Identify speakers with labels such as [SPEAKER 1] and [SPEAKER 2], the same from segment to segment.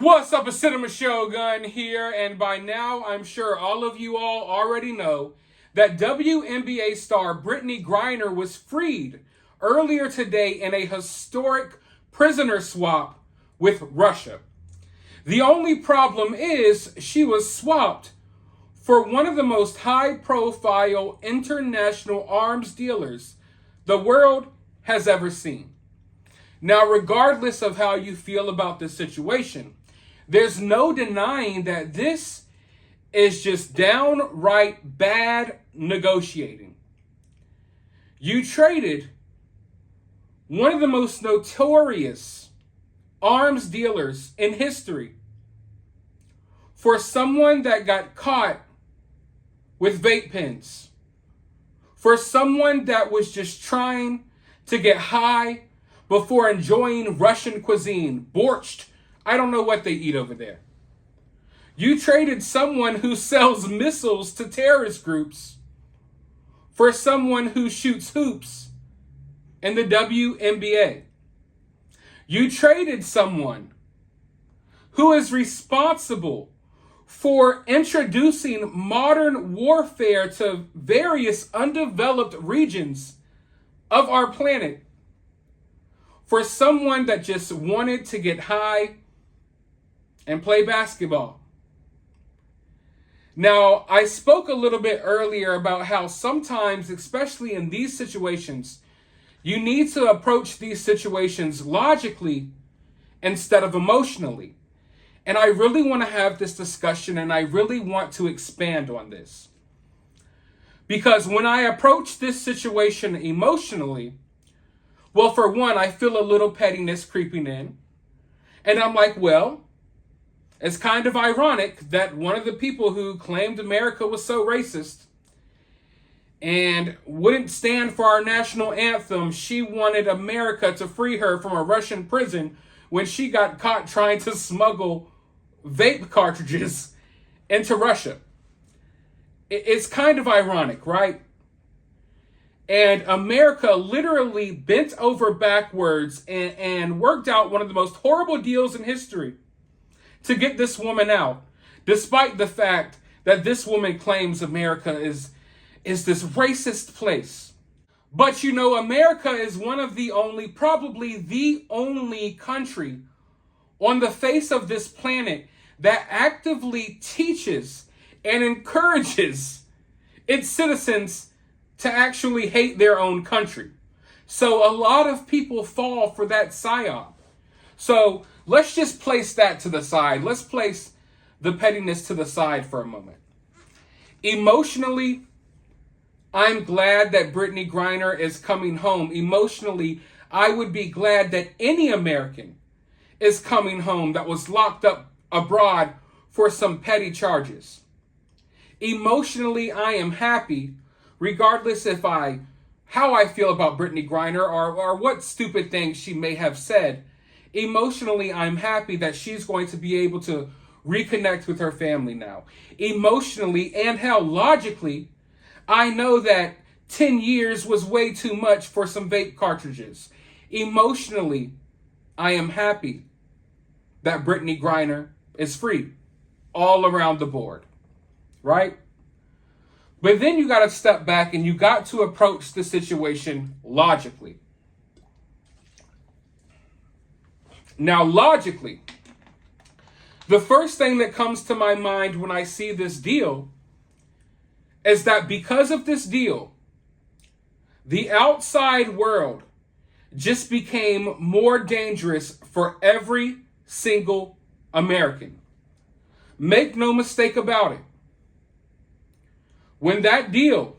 [SPEAKER 1] What's up, a Cinema Shogun here, and by now I'm sure all of you all already know that WNBA star Brittney Griner was freed earlier today in a historic prisoner swap with Russia. The only problem is she was swapped for one of the most high-profile international arms dealers the world has ever seen. Now, regardless of how you feel about this situation, there's no denying that this is just downright bad negotiating. You traded one of the most notorious arms dealers in history for someone that got caught with vape pens, for someone that was just trying to get high before enjoying Russian cuisine, borscht. I don't know what they eat over there. You traded someone who sells missiles to terrorist groups for someone who shoots hoops in the WNBA. You traded someone who is responsible for introducing modern warfare to various undeveloped regions of our planet for someone that just wanted to get high and play basketball. Now, I spoke a little bit earlier about how sometimes, especially in these situations, you need to approach these situations logically instead of emotionally. And I really want to have this discussion, and I really want to expand on this. Because when I approach this situation emotionally, well, for one, I feel a little pettiness creeping in. And I'm like, well, it's kind of ironic that one of the people who claimed America was so racist and wouldn't stand for our national anthem, she wanted America to free her from a Russian prison when she got caught trying to smuggle vape cartridges into Russia. It's kind of ironic, right? And America literally bent over backwards and worked out one of the most horrible deals in history to get this woman out, despite the fact that this woman claims America is this racist place. But you know, America is one of the only, probably the only country on the face of this planet that actively teaches and encourages its citizens to actually hate their own country. So a lot of people fall for that psyop. So let's just place that to the side. Let's place the pettiness to the side for a moment. Emotionally, I'm glad that Brittney Griner is coming home. Emotionally, I would be glad that any American is coming home that was locked up abroad for some petty charges. Emotionally, I am happy, regardless how I feel about Brittney Griner or what stupid things she may have said. Emotionally, I'm happy that she's going to be able to reconnect with her family now. Emotionally, and hell, logically, I know that 10 years was way too much for some vape cartridges. Emotionally, I am happy that Brittney Griner is free all around the board, right? But then you got to step back and you got to approach the situation logically. Now, logically, the first thing that comes to my mind when I see this deal is that because of this deal, the outside world just became more dangerous for every single American. Make no mistake about it. When that deal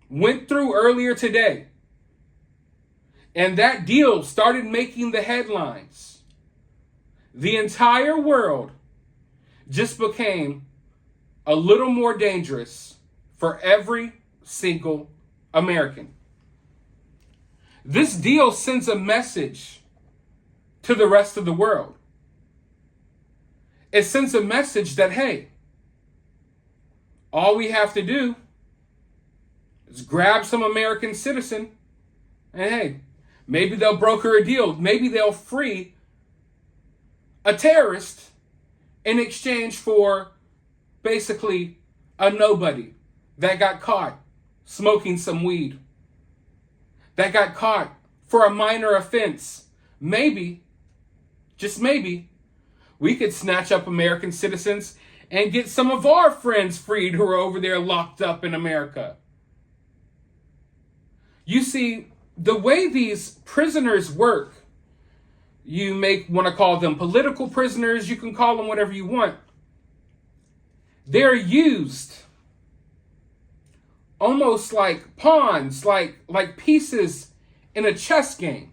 [SPEAKER 1] went through earlier today, and that deal started making the headlines, the entire world just became a little more dangerous for every single American. This deal sends a message to the rest of the world. It sends a message that, hey, all we have to do is grab some American citizen and, hey, maybe they'll broker a deal. Maybe they'll free a terrorist in exchange for basically a nobody that got caught smoking some weed, that got caught for a minor offense. Maybe, just maybe, we could snatch up American citizens and get some of our friends freed who are over there locked up in America. You see, the way these prisoners work, you may want to call them political prisoners, you can call them whatever you want. They're used almost like pawns, like pieces in a chess game.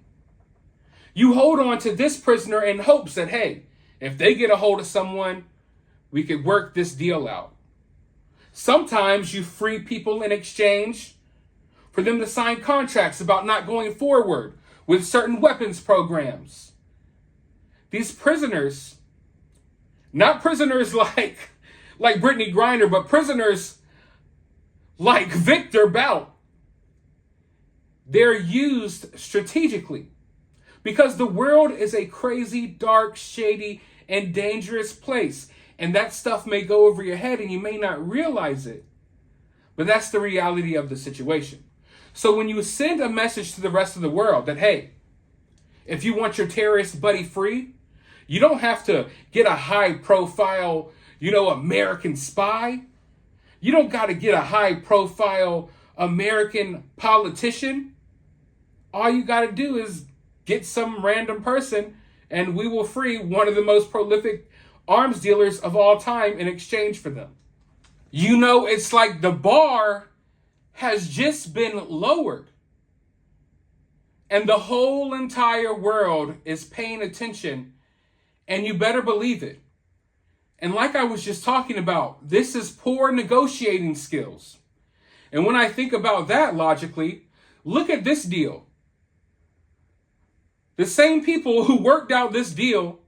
[SPEAKER 1] You hold on to this prisoner in hopes that, hey, if they get a hold of someone, we could work this deal out. Sometimes you free people in exchange for them to sign contracts about not going forward with certain weapons programs. These prisoners, not prisoners like Brittney Griner, but prisoners like Viktor Bout, they're used strategically because the world is a crazy, dark, shady, and dangerous place. And that stuff may go over your head and you may not realize it. But that's the reality of the situation. So when you send a message to the rest of the world that, hey, if you want your terrorist buddy free, you don't have to get a high profile, American spy. You don't got to get a high profile American politician. All you got to do is get some random person and we will free one of the most prolific arms dealers of all time in exchange for them. It's like the bar has just been lowered. And the whole entire world is paying attention. And you better believe it. And like I was just talking about, this is poor negotiating skills. And when I think about that logically, look at this deal. The same people who worked out this deal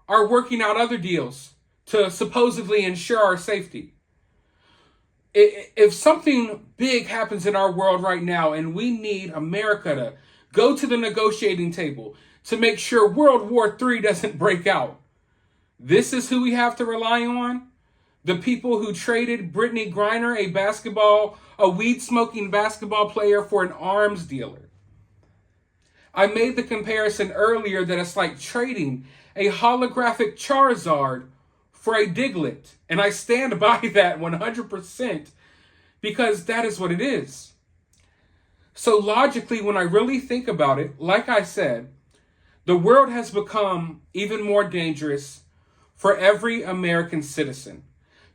[SPEAKER 1] are working out other deals to supposedly ensure our safety. If something big happens in our world right now and we need America to go to the negotiating table to make sure World War III doesn't break out, this is who we have to rely on? The people who traded Brittney Griner, a weed-smoking basketball player, for an arms dealer. I made the comparison earlier that it's like trading a holographic Charizard for a Diglett. And I stand by that 100% because that is what it is. So logically, when I really think about it, like I said, the world has become even more dangerous for every American citizen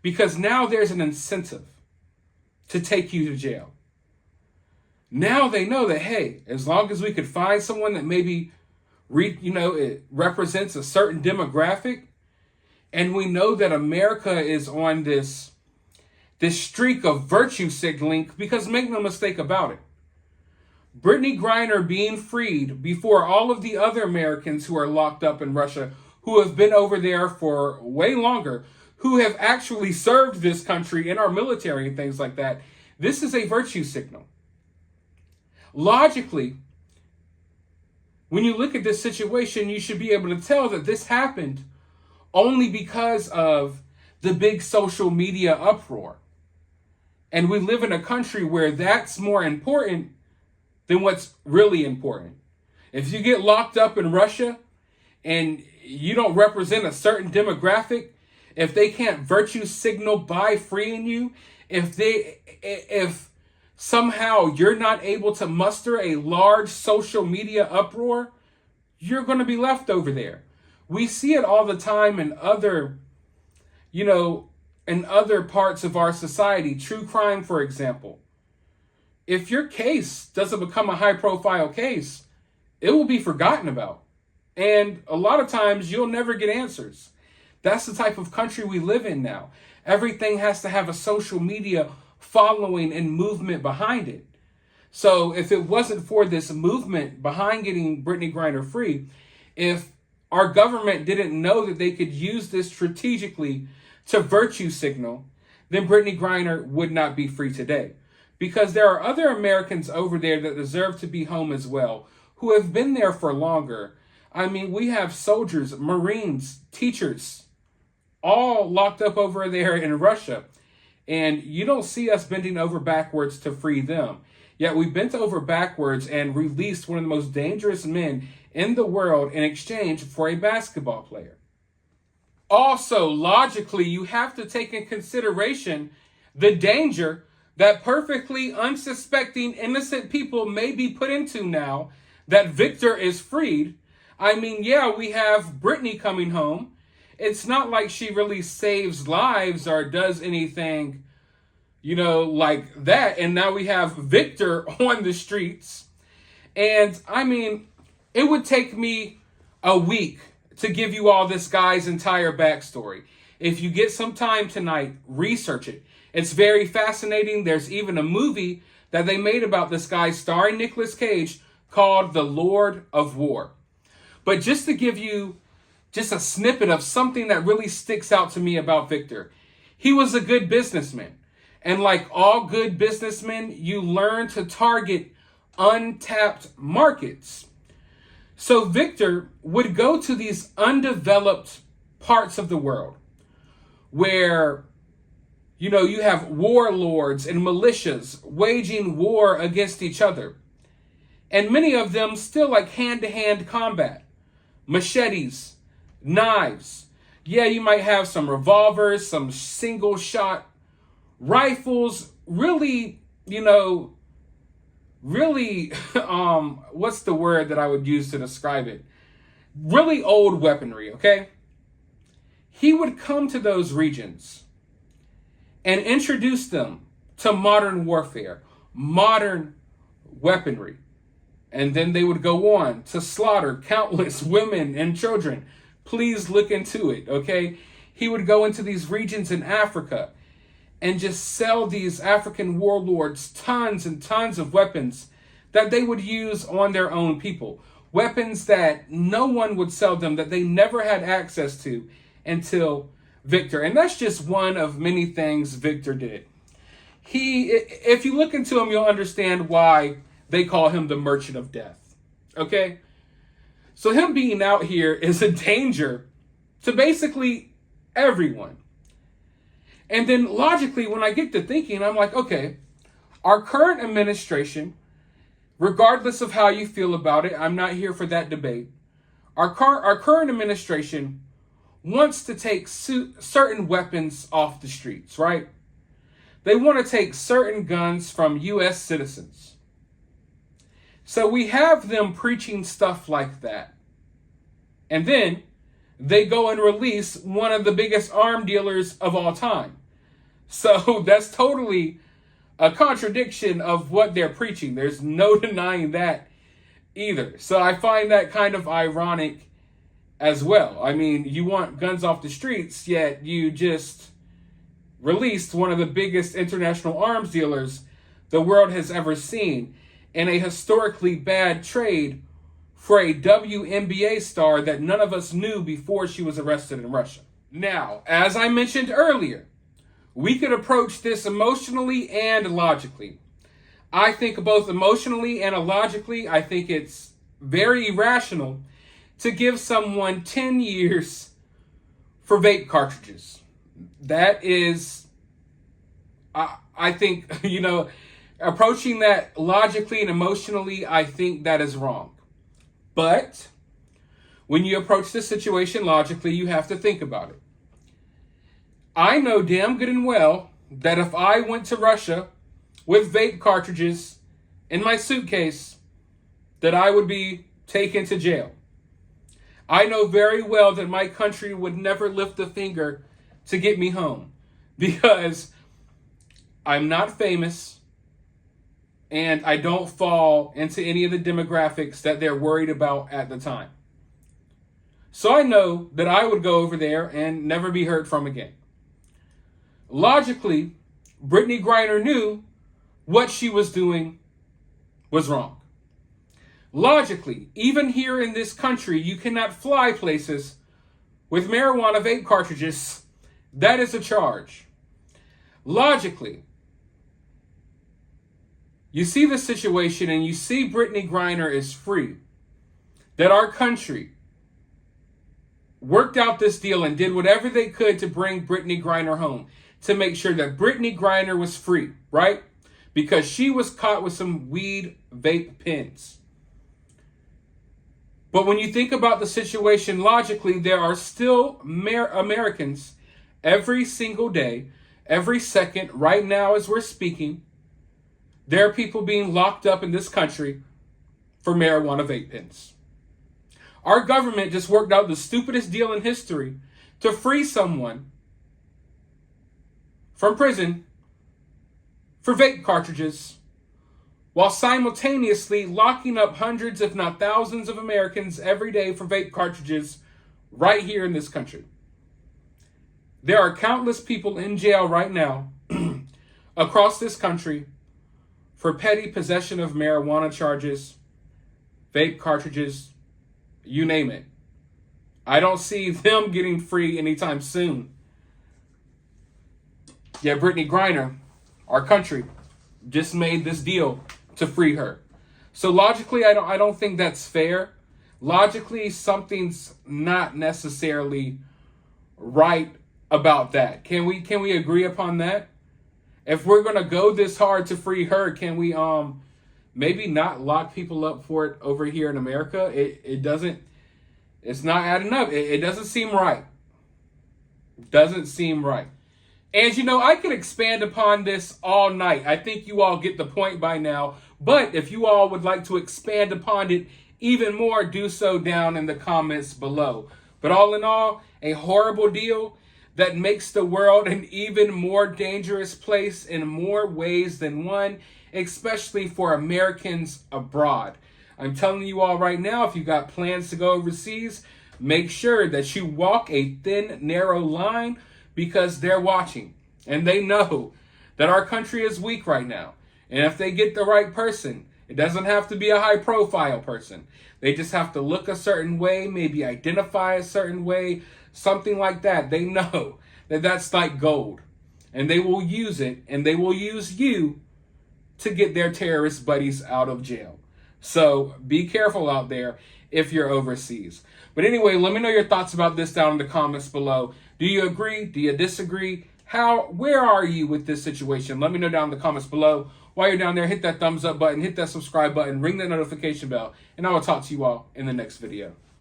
[SPEAKER 1] because now there's an incentive to take you to jail. Now they know that, hey, as long as we could find someone that maybe it represents a certain demographic, and we know that America is on this streak of virtue signaling, because make no mistake about it, Brittney Griner being freed before all of the other Americans who are locked up in Russia, who have been over there for way longer, who have actually served this country in our military and things like that, this is a virtue signal. Logically, when you look at this situation, you should be able to tell that this happened only because of the big social media uproar. And we live in a country where that's more important than what's really important. If you get locked up in Russia and you don't represent a certain demographic, if they can't virtue signal by freeing you, if somehow you're not able to muster a large social media uproar, you're going to be left over there. We see it all the time in other parts of our society. True crime, for example. If your case doesn't become a high-profile case, it will be forgotten about. And a lot of times, you'll never get answers. That's the type of country we live in now. Everything has to have a social media following and movement behind it. So if it wasn't for this movement behind getting Brittney Griner free, if our government didn't know that they could use this strategically to virtue signal, then Brittney Griner would not be free today. Because there are other Americans over there that deserve to be home as well, who have been there for longer. I mean, we have soldiers, Marines, teachers, all locked up over there in Russia. And you don't see us bending over backwards to free them. Yet we bent over backwards and released one of the most dangerous men in the world in exchange for a basketball player. Also, logically, you have to take in consideration the danger that perfectly unsuspecting innocent people may be put into now that Viktor is freed. I mean, yeah, we have Brittney coming home. It's not like she really saves lives or does anything, like that. And now we have Viktor on the streets. And I mean, it would take me a week to give you all this guy's entire backstory. If you get some time tonight, research it. It's very fascinating. There's even a movie that they made about this guy starring Nicolas Cage called The Lord of War. But just to give you just a snippet of something that really sticks out to me about Viktor, he was a good businessman. And like all good businessmen, you learn to target untapped markets. So Viktor would go to these undeveloped parts of the world where, you have warlords and militias waging war against each other. And many of them still like hand-to-hand combat, machetes, knives. Yeah, you might have some revolvers, some single-shot rifles, really, what's the word that I would use to describe it? Really old weaponry, okay? He would come to those regions and introduce them to modern warfare, modern weaponry. And then they would go on to slaughter countless women and children. Please look into it, okay? He would go into these regions in Africa and just sell these African warlords tons and tons of weapons that they would use on their own people. Weapons that no one would sell them, that they never had access to until Viktor. And that's just one of many things Viktor did. If you look into him, you'll understand why they call him the Merchant of Death. Okay? So him being out here is a danger to basically everyone. And then logically, when I get to thinking, I'm like, okay, our current administration, regardless of how you feel about it, I'm not here for that debate. Our current administration wants to take certain weapons off the streets, right? They want to take certain guns from U.S. citizens. So we have them preaching stuff like that. And then they go and release one of the biggest arm dealers of all time. So that's totally a contradiction of what they're preaching. There's no denying that either. So I find that kind of ironic as well. I mean, you want guns off the streets, yet you just released one of the biggest international arms dealers the world has ever seen in a historically bad trade for a WNBA star that none of us knew before she was arrested in Russia. Now, as I mentioned earlier, we could approach this emotionally and logically. I think both emotionally and logically, I think it's very irrational to give someone 10 years for vape cartridges. That is, I think, approaching that logically and emotionally, I think that is wrong. But when you approach the situation logically, you have to think about it. I know damn good and well that if I went to Russia with vape cartridges in my suitcase, that I would be taken to jail. I know very well that my country would never lift a finger to get me home because I'm not famous and I don't fall into any of the demographics that they're worried about at the time. So I know that I would go over there and never be heard from again. Logically, Brittney Griner knew what she was doing was wrong. Logically, even here in this country, you cannot fly places with marijuana vape cartridges. That is a charge. Logically, you see the situation and you see Brittney Griner is free. That our country worked out this deal and did whatever they could to bring Brittney Griner home, to make sure that Brittney Griner was free, right? Because she was caught with some weed vape pens. But when you think about the situation logically, there are still Americans every single day, every second, right now as we're speaking, there are people being locked up in this country for marijuana vape pens. Our government just worked out the stupidest deal in history to free someone from prison for vape cartridges, while simultaneously locking up hundreds, if not thousands, of Americans every day for vape cartridges right here in this country. There are countless people in jail right now across this country for petty possession of marijuana charges, vape cartridges, you name it. I don't see them getting free anytime soon. Yet Brittney Griner, our country, just made this deal to free her. So logically, I don't think that's fair. Logically, something's not necessarily right about that. Can we agree upon that? If we're gonna go this hard to free her, can we maybe not lock people up for it over here in America? It's not adding up. It doesn't seem right. Doesn't seem right. And I could expand upon this all night. I think you all get the point by now. But if you all would like to expand upon it even more, do so down in the comments below. But all in all, a horrible deal that makes the world an even more dangerous place in more ways than one, especially for Americans abroad. I'm telling you all right now, if you got plans to go overseas, make sure that you walk a thin, narrow line, because they're watching and they know that our country is weak right now. And if they get the right person, it doesn't have to be a high profile person. They just have to look a certain way, maybe identify a certain way, something like that. They know that that's like gold, and they will use it, and they will use you to get their terrorist buddies out of jail. So be careful out there if you're overseas. But anyway, let me know your thoughts about this down in the comments below. Do you agree? Do you disagree? Where are you with this situation? Let me know down in the comments below. While you're down there, hit that thumbs up button, hit that subscribe button, ring that notification bell, and I will talk to you all in the next video.